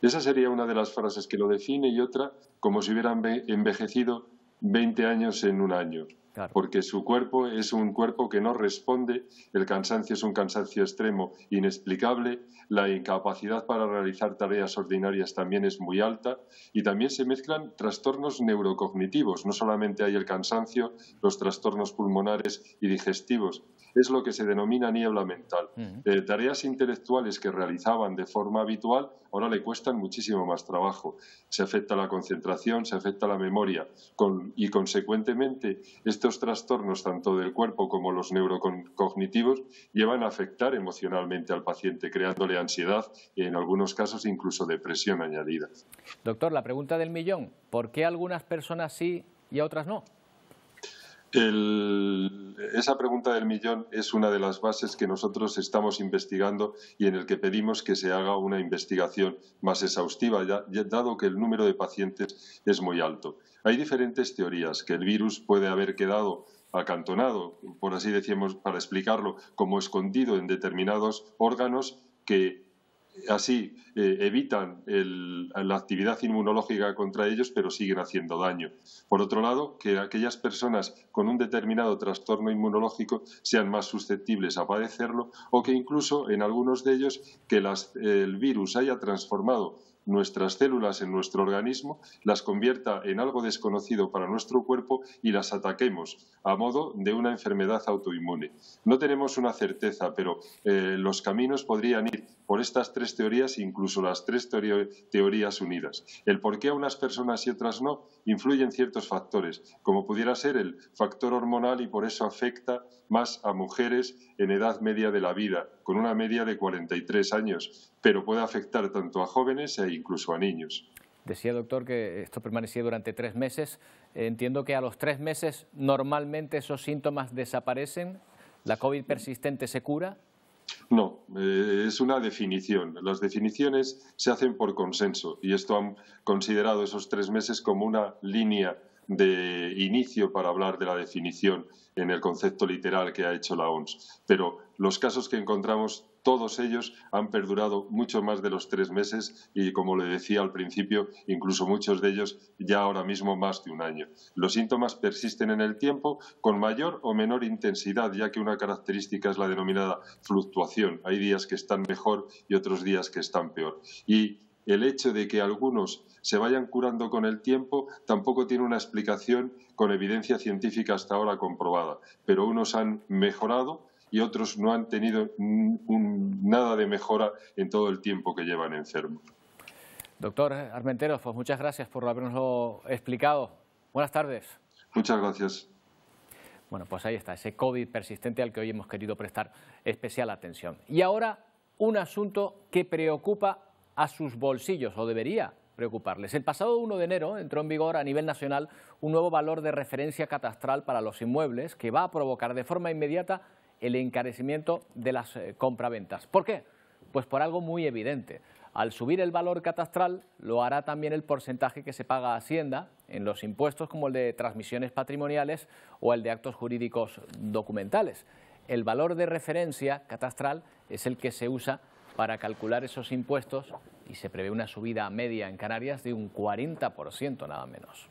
Esa sería una de las frases que lo define y otra como si hubieran envejecido 20 años en un año. Claro. Porque su cuerpo es un cuerpo que no responde, el cansancio es un cansancio extremo, inexplicable, la incapacidad para realizar tareas ordinarias también es muy alta y también se mezclan trastornos neurocognitivos, no solamente hay el cansancio, los trastornos pulmonares y digestivos, es lo que se denomina niebla mental. Tareas intelectuales que realizaban de forma habitual ahora le cuestan muchísimo más trabajo. Se afecta la concentración, se afecta la memoria y consecuentemente estos trastornos tanto del cuerpo como los neurocognitivos llevan a afectar emocionalmente al paciente, creándole ansiedad y en algunos casos incluso depresión añadida. Doctor, la pregunta del millón, ¿por qué algunas personas sí y a otras no? Esa pregunta del millón es una de las bases que nosotros estamos investigando y en el que pedimos que se haga una investigación más exhaustiva, dado que el número de pacientes es muy alto. Hay diferentes teorías, que el virus puede haber quedado acantonado, por así decirlo, para explicarlo, como escondido en determinados órganos que así evitan la actividad inmunológica contra ellos, pero siguen haciendo daño. Por otro lado, que aquellas personas con un determinado trastorno inmunológico sean más susceptibles a padecerlo o que incluso en algunos de ellos que el virus haya transformado nuestras células en nuestro organismo, las convierta en algo desconocido para nuestro cuerpo y las ataquemos a modo de una enfermedad autoinmune. No tenemos una certeza, pero los caminos podrían ir por estas tres teorías, incluso las tres teorías unidas. El por qué a unas personas y otras no influyen ciertos factores, como pudiera ser el factor hormonal y por eso afecta más a mujeres en edad media de la vida, con una media de 43 años, pero puede afectar tanto a jóvenes e incluso a niños. Decía, doctor, que esto permanecía durante 3 meses. Entiendo que a los 3 meses normalmente esos síntomas desaparecen. ¿La COVID persistente se cura? No, es una definición. Las definiciones se hacen por consenso y esto han considerado esos 3 meses como una línea de inicio para hablar de la definición en el concepto literal que ha hecho la OMS. Pero los casos que encontramos, todos ellos han perdurado mucho más de los 3 meses y, como le decía al principio, incluso muchos de ellos ya ahora mismo más de un año. Los síntomas persisten en el tiempo con mayor o menor intensidad, ya que una característica es la denominada fluctuación. Hay días que están mejor y otros días que están peor. Y el hecho de que algunos se vayan curando con el tiempo tampoco tiene una explicación con evidencia científica hasta ahora comprobada, pero unos han mejorado y otros no han tenido nada de mejora en todo el tiempo que llevan enfermos. Doctor Armenteros, pues muchas gracias por habernoslo explicado. Buenas tardes. Muchas gracias. Bueno, pues ahí está, ese COVID persistente al que hoy hemos querido prestar especial atención. Y ahora, un asunto que preocupa a sus bolsillos, o debería preocuparles. El pasado 1 de enero entró en vigor a nivel nacional un nuevo valor de referencia catastral para los inmuebles que va a provocar de forma inmediata el encarecimiento de las compraventas. ¿Por qué? Pues por algo muy evidente. Al subir el valor catastral, lo hará también el porcentaje que se paga a Hacienda en los impuestos como el de transmisiones patrimoniales o el de actos jurídicos documentales. El valor de referencia catastral es el que se usa para calcular esos impuestos y se prevé una subida media en Canarias de un 40%, nada menos.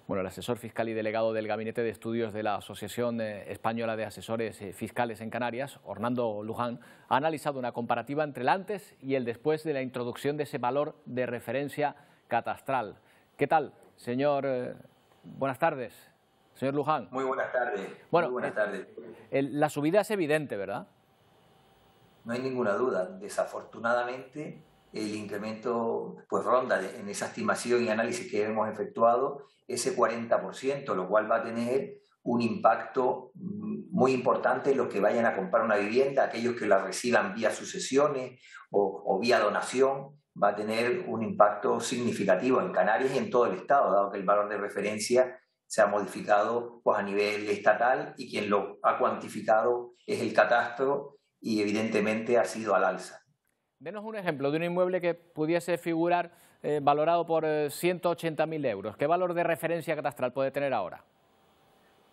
Bueno, el asesor fiscal y delegado del Gabinete de Estudios de la Asociación Española de Asesores Fiscales en Canarias, Orlando Luján, ha analizado una comparativa entre el antes y el después de la introducción de ese valor de referencia catastral. ¿Qué tal, señor? Buenas tardes, señor Luján. Muy buenas tardes. Bueno, muy buenas tardes. La subida es evidente, ¿verdad? No hay ninguna duda. Desafortunadamente, el incremento pues ronda en esa estimación y análisis que hemos efectuado ese 40%, lo cual va a tener un impacto muy importante en los que vayan a comprar una vivienda, aquellos que la reciban vía sucesiones o vía donación, va a tener un impacto significativo en Canarias y en todo el Estado, dado que el valor de referencia se ha modificado pues, a nivel estatal y quien lo ha cuantificado es el catastro y evidentemente ha sido al alza. Denos un ejemplo de un inmueble que pudiese figurar valorado por 180.000 euros. ¿Qué valor de referencia catastral puede tener ahora?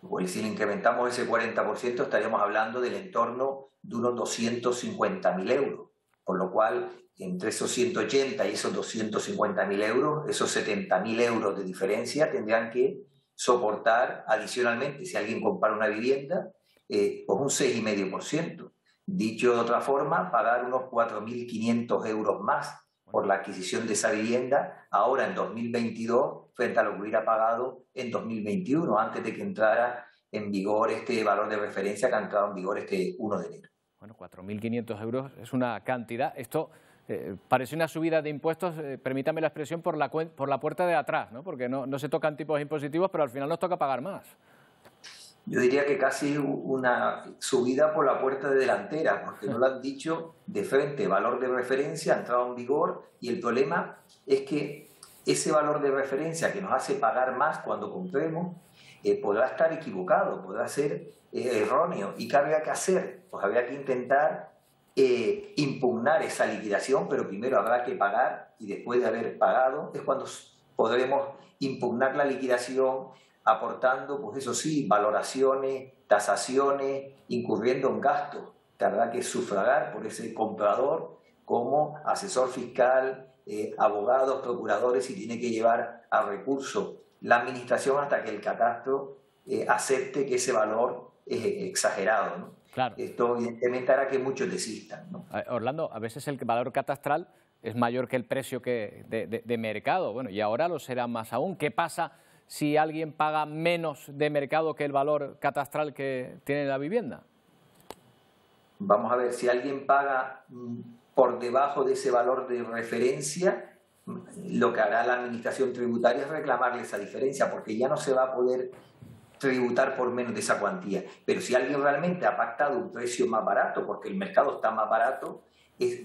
Pues si le incrementamos ese 40% estaríamos hablando del entorno de unos 250.000 euros. Con lo cual, entre esos 180 y esos 250.000 euros, esos 70.000 euros de diferencia tendrían que soportar adicionalmente, si alguien compra una vivienda, pues un 6,5%. Dicho de otra forma, pagar unos 4.500 euros más por la adquisición de esa vivienda ahora en 2022 frente a lo que hubiera pagado en 2021 antes de que entrara en vigor este valor de referencia que ha entrado en vigor este 1 de enero. Bueno, 4.500 euros es una cantidad. Esto parece una subida de impuestos, permítame la expresión, por la puerta de atrás, ¿no? Porque no se tocan tipos impositivos, pero al final nos toca pagar más. Yo diría que casi una subida por la puerta de delantera, porque no lo han dicho de frente. Valor de referencia ha entrado en vigor y el problema es que ese valor de referencia que nos hace pagar más cuando compremos podrá estar equivocado, podrá ser erróneo. ¿Y qué habría que hacer? Pues habría que intentar impugnar esa liquidación, pero primero habrá que pagar y después de haber pagado es cuando podremos impugnar la liquidación aportando, pues eso sí, valoraciones, tasaciones, incurriendo en gastos que habrá que sufragar por ese comprador como asesor fiscal, abogados, procuradores y tiene que llevar a recurso la administración hasta que el catastro acepte que ese valor es exagerado, ¿no? Claro. Esto evidentemente hará que muchos desistan, ¿no? Orlando, a veces el valor catastral es mayor que el precio de mercado, bueno, y ahora lo será más aún. ¿Qué pasa si alguien paga menos de mercado que el valor catastral que tiene la vivienda? Vamos a ver, si alguien paga por debajo de ese valor de referencia, lo que hará la administración tributaria es reclamarle esa diferencia, porque ya no se va a poder tributar por menos de esa cuantía. Pero si alguien realmente ha pactado un precio más barato, porque el mercado está más barato,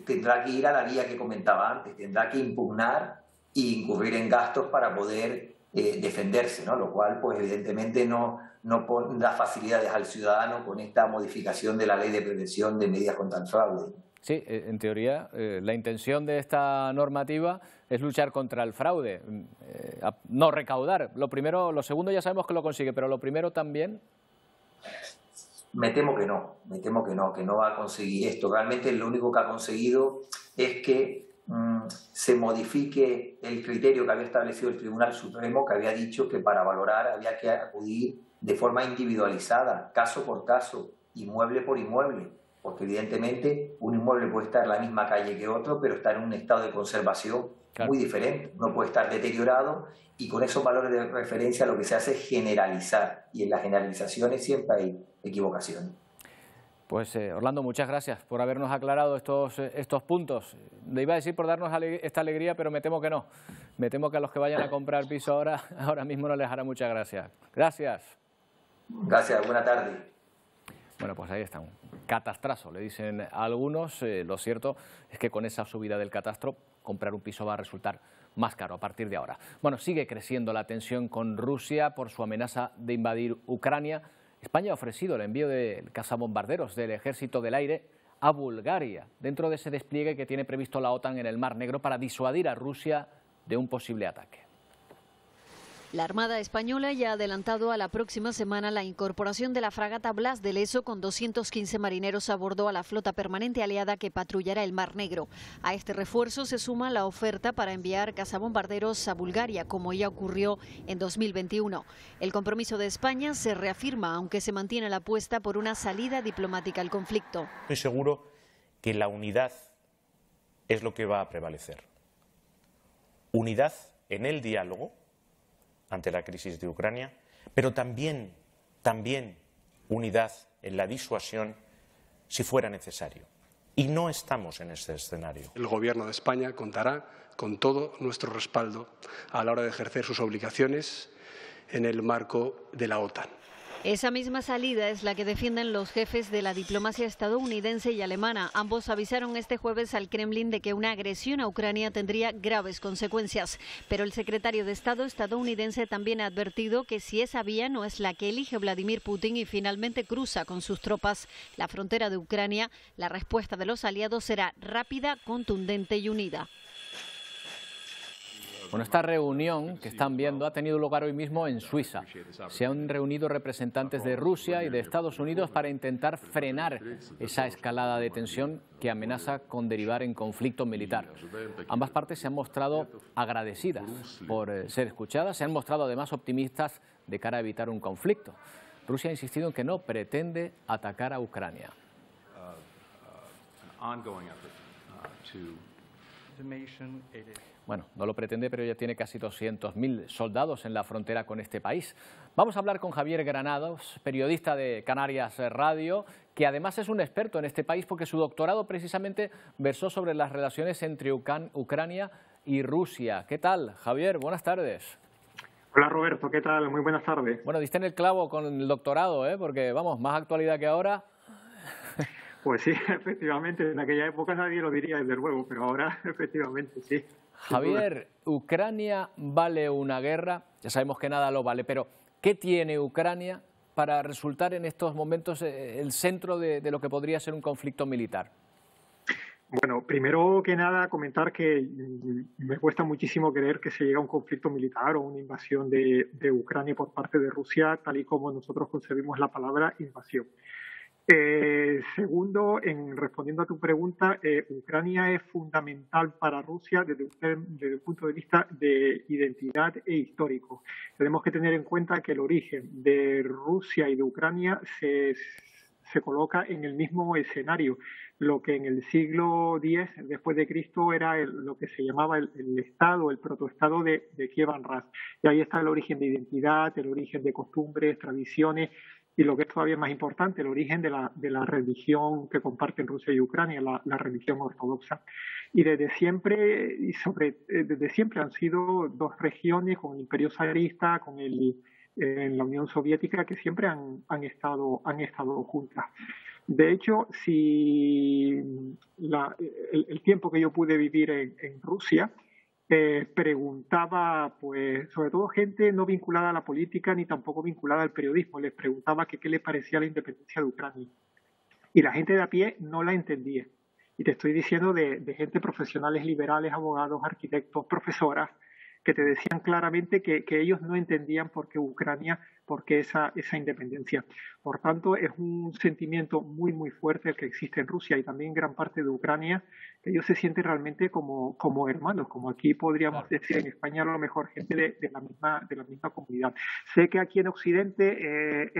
tendrá que ir a la vía que comentaba antes, tendrá que impugnar e incurrir en gastos para poder defenderse, ¿no? Lo cual, pues evidentemente no da facilidades al ciudadano con esta modificación de la Ley de Prevención de Medidas contra el Fraude. Sí, en teoría, la intención de esta normativa es luchar contra el fraude, no recaudar. Lo segundo ya sabemos que lo consigue, pero lo primero también. Me temo que no va a conseguir esto. Realmente lo único que ha conseguido es que se modifique el criterio que había establecido el Tribunal Supremo, que había dicho que para valorar había que acudir de forma individualizada, caso por caso, inmueble por inmueble, porque evidentemente un inmueble puede estar en la misma calle que otro, pero está en un estado de conservación muy diferente. No puede estar deteriorado y con esos valores de referencia lo que se hace es generalizar, y en las generalizaciones siempre hay equivocaciones. Pues Orlando, muchas gracias por habernos aclarado estos puntos. Le iba a decir por darnos esta alegría, pero me temo que no. Me temo que a los que vayan a comprar piso ahora mismo no les hará mucha gracia. Gracias. Gracias, buena tarde. Bueno, pues ahí está, un catastrazo, le dicen a algunos. Lo cierto es que con esa subida del catastro, comprar un piso va a resultar más caro a partir de ahora. Bueno, sigue creciendo la tensión con Rusia por su amenaza de invadir Ucrania. España ha ofrecido el envío de cazabombarderos del Ejército del Aire a Bulgaria, dentro de ese despliegue que tiene previsto la OTAN en el Mar Negro para disuadir a Rusia de un posible ataque. La Armada Española ya ha adelantado a la próxima semana la incorporación de la fragata Blas de Lezo con 215 marineros a bordo a la flota permanente aliada que patrullará el Mar Negro. A este refuerzo se suma la oferta para enviar cazabombarderos a Bulgaria, como ya ocurrió en 2021. El compromiso de España se reafirma, aunque se mantiene la apuesta por una salida diplomática al conflicto. Estoy seguro que la unidad es lo que va a prevalecer. Unidad en el diálogo ante la crisis de Ucrania, pero también unidad en la disuasión si fuera necesario. Y no estamos en ese escenario. El Gobierno de España contará con todo nuestro respaldo a la hora de ejercer sus obligaciones en el marco de la OTAN. Esa misma salida es la que defienden los jefes de la diplomacia estadounidense y alemana. Ambos avisaron este jueves al Kremlin de que una agresión a Ucrania tendría graves consecuencias. Pero el secretario de Estado estadounidense también ha advertido que si esa vía no es la que elige Vladimir Putin y finalmente cruza con sus tropas la frontera de Ucrania, la respuesta de los aliados será rápida, contundente y unida. Bueno, esta reunión que están viendo ha tenido lugar hoy mismo en Suiza. Se han reunido representantes de Rusia y de Estados Unidos para intentar frenar esa escalada de tensión que amenaza con derivar en conflicto militar. Ambas partes se han mostrado agradecidas por ser escuchadas, se han mostrado además optimistas de cara a evitar un conflicto. Rusia ha insistido en que no pretende atacar a Ucrania. Bueno, no lo pretende, pero ya tiene casi 200.000 soldados en la frontera con este país. Vamos a hablar con Javier Granados, periodista de Canarias Radio, que además es un experto en este país porque su doctorado precisamente versó sobre las relaciones entre Ucrania y Rusia. ¿Qué tal, Javier? Buenas tardes. Hola Roberto, ¿qué tal? Muy buenas tardes. Bueno, diste en el clavo con el doctorado, porque vamos, más actualidad que ahora. Pues sí, efectivamente, en aquella época nadie lo diría desde luego, pero ahora efectivamente sí. Javier, ¿Ucrania vale una guerra? Ya sabemos que nada lo vale, pero ¿qué tiene Ucrania para resultar en estos momentos el centro de lo que podría ser un conflicto militar? Bueno, primero que nada comentar que me cuesta muchísimo creer que se llegue a un conflicto militar o una invasión de Ucrania por parte de Rusia, tal y como nosotros concebimos la palabra invasión. Segundo, respondiendo a tu pregunta, Ucrania es fundamental para Rusia desde el punto de vista de identidad e histórico. Tenemos que tener en cuenta que el origen de Rusia y de Ucrania se coloca en el mismo escenario, lo que en el siglo X después de Cristo era lo que se llamaba el estado, el protoestado de Kievan-Rus. Y ahí está el origen de identidad, el origen de costumbres, tradiciones, y lo que es todavía más importante, el origen de la religión que comparten Rusia y Ucrania, la religión ortodoxa. Y desde siempre han sido dos regiones, con el Imperio zarista, en la Unión Soviética, que siempre han estado juntas. De hecho, el tiempo que yo pude vivir en Rusia, preguntaba, pues, sobre todo gente no vinculada a la política ni tampoco vinculada al periodismo, les preguntaba qué les parecía la independencia de Ucrania. Y la gente de a pie no la entendía. Y te estoy diciendo de gente profesionales liberales, abogados, arquitectos, profesoras, que te decían claramente que ellos no entendían por qué Ucrania, por qué esa independencia. Por tanto, es un sentimiento muy, muy fuerte el que existe en Rusia y también en gran parte de Ucrania, que ellos se sienten realmente como hermanos, como aquí podríamos decir en España a lo mejor gente de la misma comunidad. Sé que aquí en Occidente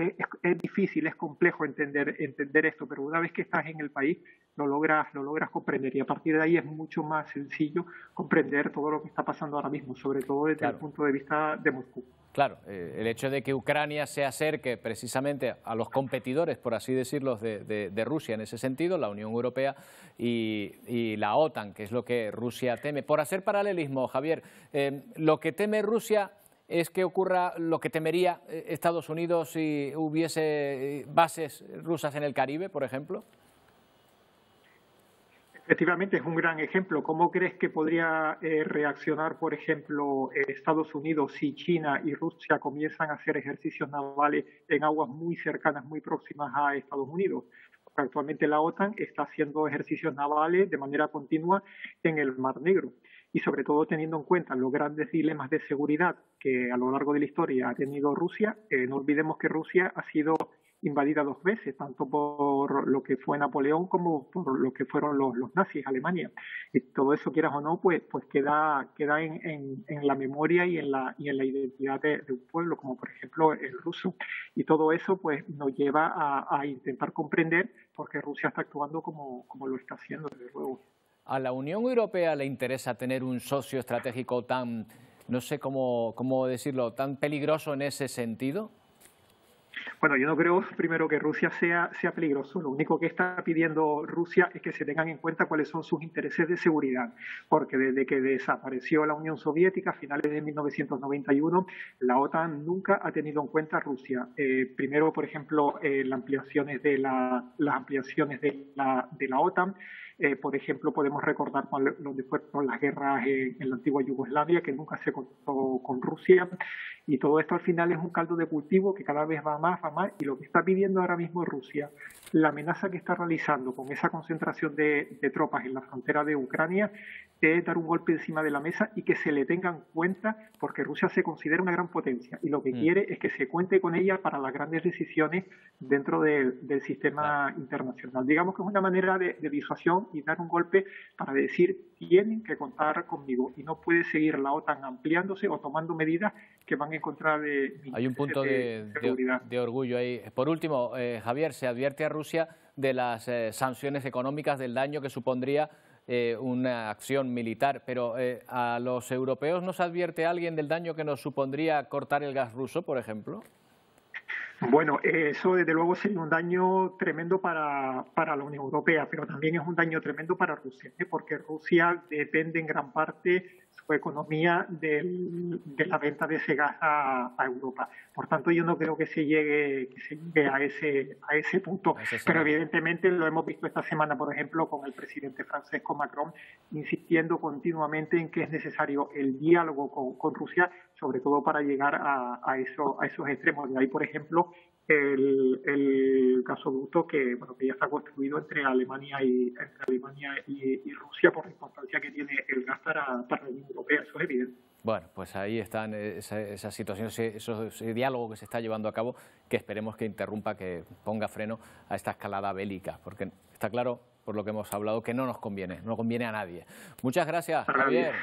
es difícil, es complejo entender esto, pero una vez que estás en el país, lo logras comprender, y a partir de ahí es mucho más sencillo comprender todo lo que está pasando ahora mismo, sobre todo desde el punto de vista de Moscú. Claro, el hecho de que Ucrania se acerque precisamente a los competidores, por así decirlo, de Rusia en ese sentido, la Unión Europea y la OTAN, que es lo que Rusia teme. Por hacer paralelismo, Javier, lo que teme Rusia es que ocurra lo que temería Estados Unidos si hubiese bases rusas en el Caribe, por ejemplo. Efectivamente, es un gran ejemplo. ¿Cómo crees que podría reaccionar, por ejemplo, Estados Unidos si China y Rusia comienzan a hacer ejercicios navales en aguas muy cercanas, muy próximas a Estados Unidos? Porque actualmente la OTAN está haciendo ejercicios navales de manera continua en el Mar Negro. Y sobre todo teniendo en cuenta los grandes dilemas de seguridad que a lo largo de la historia ha tenido Rusia, no olvidemos que Rusia ha sido invadida 2 veces, tanto por lo que fue Napoleón como por lo que fueron los nazis, Alemania. Y todo eso, quieras o no, pues queda en la memoria y en la identidad de un pueblo, como por ejemplo el ruso. Y todo eso pues nos lleva a intentar comprender por qué Rusia está actuando como lo está haciendo, desde luego. ¿A la Unión Europea le interesa tener un socio estratégico tan, no sé cómo decirlo, tan peligroso en ese sentido? Bueno, yo no creo, primero, que Rusia sea peligroso. Lo único que está pidiendo Rusia es que se tengan en cuenta cuáles son sus intereses de seguridad, porque desde que desapareció la Unión Soviética a finales de 1991, la OTAN nunca ha tenido en cuenta a Rusia. Primero, por ejemplo, las ampliaciones de la OTAN. Por ejemplo, podemos recordar donde fueron las guerras en la antigua Yugoslavia, que nunca se contó con Rusia, y todo esto al final es un caldo de cultivo que cada vez va más, y lo que está pidiendo ahora mismo Rusia, la amenaza que está realizando con esa concentración de tropas en la frontera de Ucrania, es dar un golpe encima de la mesa y que se le tenga en cuenta, porque Rusia se considera una gran potencia y lo que quiere es que se cuente con ella para las grandes decisiones dentro del sistema internacional. Digamos que es una manera de disuasión y dar un golpe para decir: tienen que contar conmigo, y no puede seguir la OTAN ampliándose o tomando medidas que van en contra de mi Hay un punto de orgullo ahí. Por último, Javier, se advierte a Rusia de las sanciones económicas, del daño que supondría una acción militar, pero ¿a los europeos nos advierte alguien del daño que nos supondría cortar el gas ruso, por ejemplo? Bueno, eso desde luego sería un daño tremendo para la Unión Europea, pero también es un daño tremendo para Rusia, porque Rusia depende en gran parte su economía de la venta de ese gas a Europa. Por tanto, yo no creo que se llegue a ese punto, pero evidentemente lo hemos visto esta semana, por ejemplo, con el presidente francés, con Macron, insistiendo continuamente en que es necesario el diálogo con Rusia, sobre todo para llegar a esos extremos. De ahí, por ejemplo, el gasoducto que ya está construido entre Alemania y Rusia, por la importancia que tiene el gas para la Unión Europea, eso es evidente. Bueno, pues ahí están esas situaciones, ese diálogo que se está llevando a cabo, que esperemos que interrumpa, que ponga freno a esta escalada bélica, porque está claro, por lo que hemos hablado, que no nos conviene, no conviene a nadie. Muchas gracias, Javier.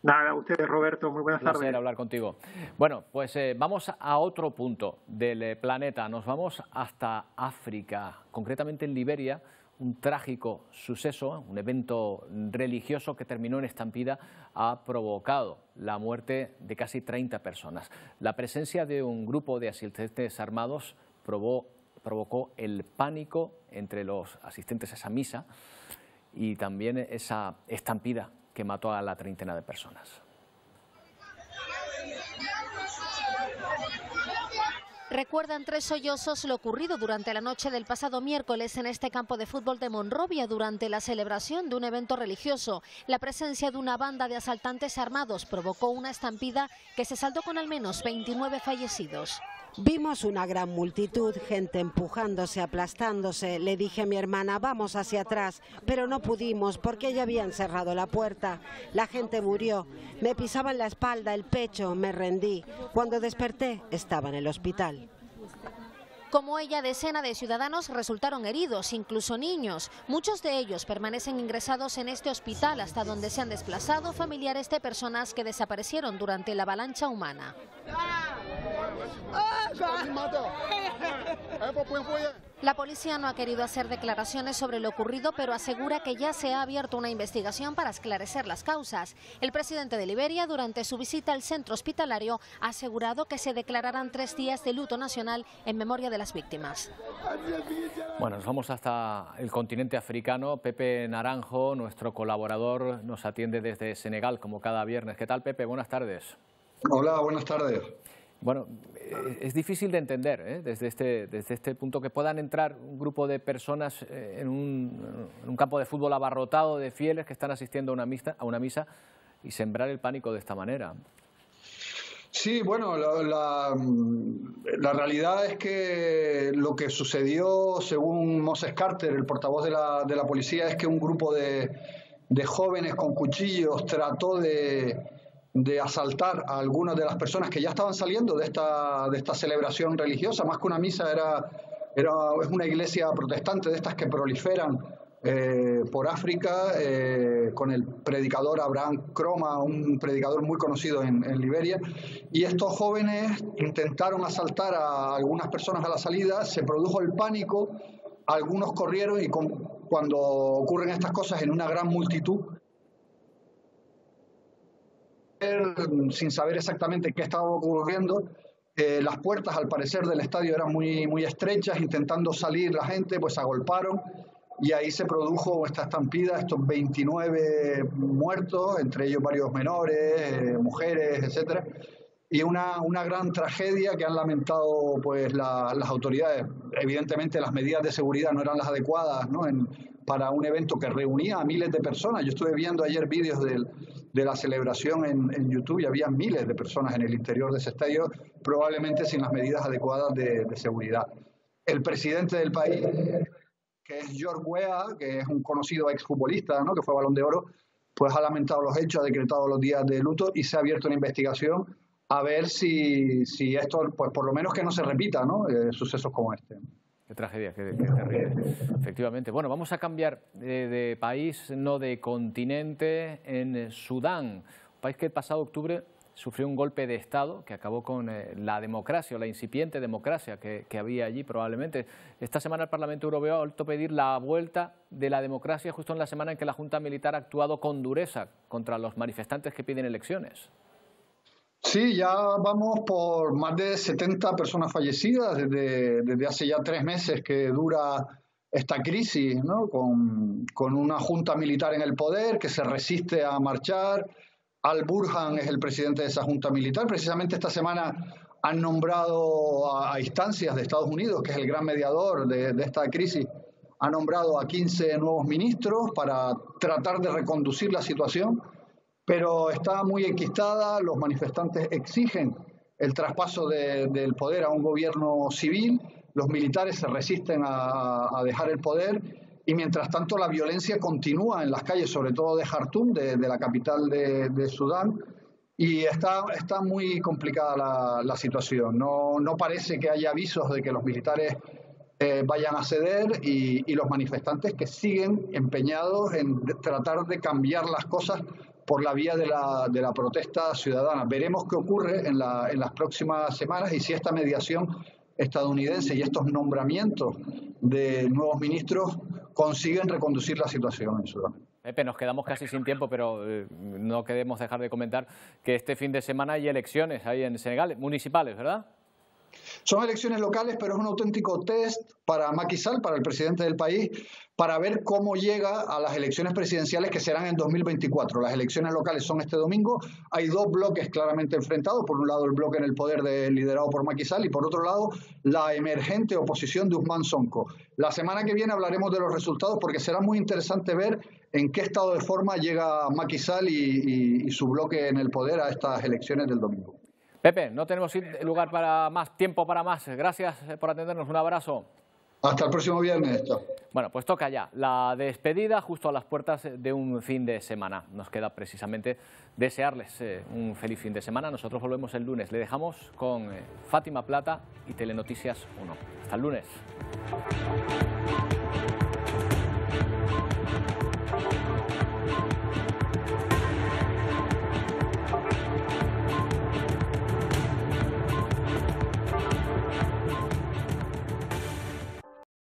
Nada, a ustedes, Roberto, muy buenas tardes. Un placer hablar contigo. Bueno, pues vamos a otro punto del planeta. Nos vamos hasta África, concretamente en Liberia. Un trágico suceso, un evento religioso que terminó en estampida, ha provocado la muerte de casi 30 personas. La presencia de un grupo de asistentes armados provocó el pánico entre los asistentes a esa misa y también esa estampida que mató a la treintena de personas. Recuerdan 3 sollozos lo ocurrido durante la noche del pasado miércoles en este campo de fútbol de Monrovia durante la celebración de un evento religioso. La presencia de una banda de asaltantes armados provocó una estampida que se saldó con al menos 29 fallecidos. Vimos una gran multitud, gente empujándose, aplastándose. Le dije a mi hermana, vamos hacia atrás, pero no pudimos porque ya habían cerrado la puerta. La gente murió. Me pisaban la espalda, el pecho, me rendí. Cuando desperté, estaba en el hospital. Como ella, decenas de ciudadanos resultaron heridos, incluso niños. Muchos de ellos permanecen ingresados en este hospital, hasta donde se han desplazado familiares de personas que desaparecieron durante la avalancha humana. La policía no ha querido hacer declaraciones sobre lo ocurrido, pero asegura que ya se ha abierto una investigación para esclarecer las causas. El presidente de Liberia, durante su visita al centro hospitalario, ha asegurado que se declararán 3 días de luto nacional en memoria de las víctimas. Bueno, nos vamos hasta el continente africano. Pepe Naranjo, nuestro colaborador, nos atiende desde Senegal, como cada viernes. ¿Qué tal, Pepe? Buenas tardes. Hola, buenas tardes. Bueno, es difícil de entender, desde este punto, que puedan entrar un grupo de personas en un campo de fútbol abarrotado de fieles que están asistiendo a una misa y sembrar el pánico de esta manera. Sí, bueno, la realidad es que lo que sucedió, según Moses Carter, el portavoz de la policía, es que un grupo de jóvenes con cuchillos trató de asaltar a algunas de las personas que ya estaban saliendo de esta celebración religiosa. Más que una misa, es una iglesia protestante de estas que proliferan por África, con el predicador Abraham Croma, un predicador muy conocido en Liberia. Y estos jóvenes intentaron asaltar a algunas personas a la salida, se produjo el pánico, algunos corrieron y cuando ocurren estas cosas en una gran multitud, sin saber exactamente qué estaba ocurriendo, las puertas al parecer del estadio eran muy estrechas, intentando salir la gente, pues agolparon y ahí se produjo esta estampida, estos 29 muertos, entre ellos varios menores, mujeres, etcétera, y una gran tragedia que han lamentado pues las autoridades. Evidentemente las medidas de seguridad no eran las adecuadas, ¿no? Para un evento que reunía a miles de personas. Yo estuve viendo ayer vídeos de la celebración en YouTube y había miles de personas en el interior de ese estadio, probablemente sin las medidas adecuadas de seguridad. El presidente del país, que es George Weah, que es un conocido exfutbolista, ¿no? Que fue Balón de Oro, pues ha lamentado los hechos, ha decretado los días de luto y se ha abierto una investigación a ver si esto, pues por lo menos que no se repita, ¿no? Sucesos como este. Qué tragedia, qué terrible. Efectivamente. Bueno, vamos a cambiar de país, no de continente, en Sudán, un país que el pasado octubre sufrió un golpe de Estado que acabó con la democracia, o la incipiente democracia que había allí probablemente. Esta semana el Parlamento Europeo ha vuelto a pedir la vuelta de la democracia justo en la semana en que la Junta Militar ha actuado con dureza contra los manifestantes que piden elecciones. Sí, ya vamos por más de 70 personas fallecidas desde hace ya 3 meses que dura esta crisis, ¿no? Con una junta militar en el poder que se resiste a marchar. Al-Burhan es el presidente de esa junta militar. Precisamente esta semana han nombrado a instancias de Estados Unidos, que es el gran mediador de esta crisis, ha nombrado a 15 nuevos ministros para tratar de reconducir la situación. Pero está muy enquistada, los manifestantes exigen el traspaso del poder a un gobierno civil, los militares se resisten a dejar el poder y mientras tanto la violencia continúa en las calles, sobre todo de Jartum, de la capital de Sudán, y está muy complicada la situación. No parece que haya avisos de que los militares vayan a ceder y los manifestantes que siguen empeñados en tratar de cambiar las cosas por la vía de la protesta ciudadana. Veremos qué ocurre en las próximas semanas y si esta mediación estadounidense y estos nombramientos de nuevos ministros consiguen reconducir la situación en Sudán. Pepe, nos quedamos casi sin tiempo, pero no queremos dejar de comentar que este fin de semana hay elecciones ahí en Senegal, municipales, ¿verdad? Son elecciones locales, pero es un auténtico test para Macky Sall, para el presidente del país, para ver cómo llega a las elecciones presidenciales que serán en 2024. Las elecciones locales son este domingo. Hay 2 bloques claramente enfrentados. Por un lado, el bloque en el poder liderado por Macky Sall y por otro lado, la emergente oposición de Ousmane Sonko. La semana que viene hablaremos de los resultados porque será muy interesante ver en qué estado de forma llega Macky Sall y su bloque en el poder a estas elecciones del domingo. Pepe, no tenemos lugar para más, tiempo para más. Gracias por atendernos. Un abrazo. Hasta el próximo viernes. Chao. Bueno, pues toca ya la despedida justo a las puertas de un fin de semana. Nos queda precisamente desearles un feliz fin de semana. Nosotros volvemos el lunes. Le dejamos con Fátima Plata y Telenoticias 1. Hasta el lunes.